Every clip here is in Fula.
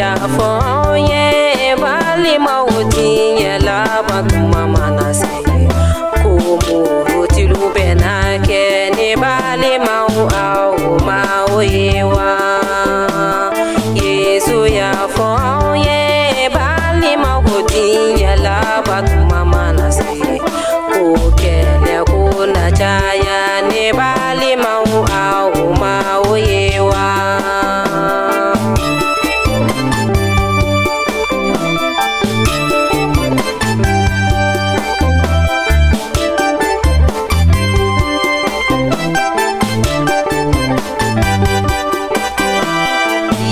ya fo ye bali mauti ya la batuma manase kumu tilu benake ne bali mau au mau yewa Yesu ya fo ye bali mauti ya la batuma manase kukele kuna chaya ne bali mau au mau yewa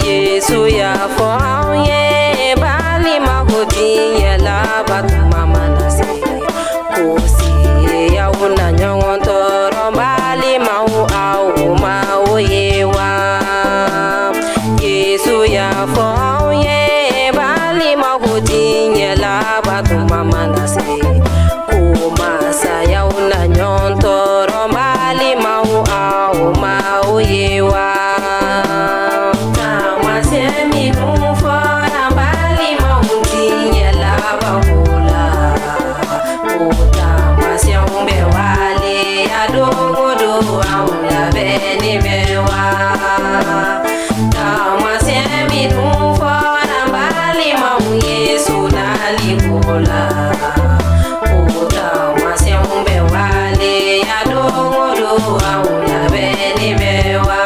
Yesu ya fo ye bali mahudi ya la batuma manase kusi ya una nyongon toro bali mau au mau yewa Yesu ya fo ye bali mahudi ya la batuma manase kumasa ya una nyongon toro bali mau au mau yewa Semi mufora bali mauti ya la bahula Uta masya umbe wale ya dogo do aula beni mewa Tama semi mufora bali mau Yesu nali bola Uta masya umbe wale ya dogo do aula beni mewa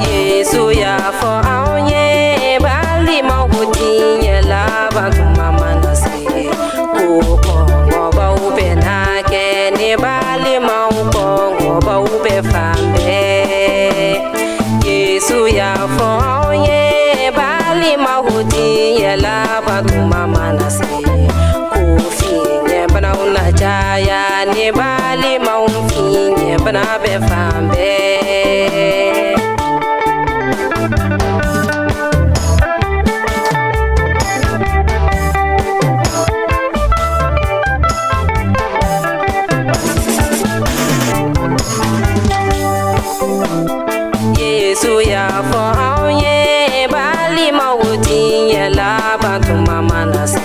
Yesu ya fo aunye bali mauti ya la batuma manase ko kongo ba ube na ke ne bali mau kongo ba ube fambe Yesu ya fo aunye bali mauti ya la batuma manase ko finye bana una jaya ne bali mau finye bana be fambe Yesu ya fo aunye bali mauti ya la batuma manase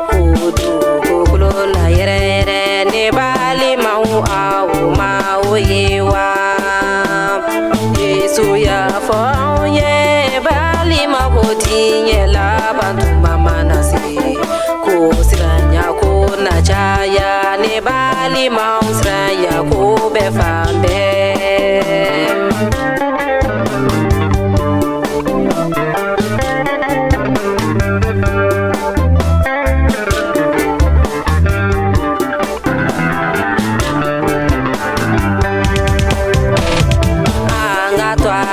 kudu kukulo na yere ne bali mau au mau yewa Yesu ya fo aunye bali mauti ya la batuma manase kusiranya kuna chaya ne bali mau siranya kube fambe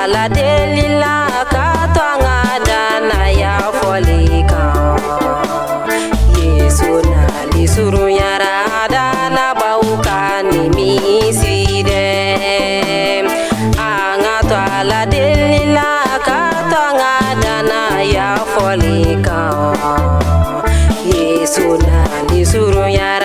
la delila katwanga dana ya folika Yesu na lisuru yara dana bauka ni miside Anga la delila katwanga dana ya folika Yesu na lisuru yara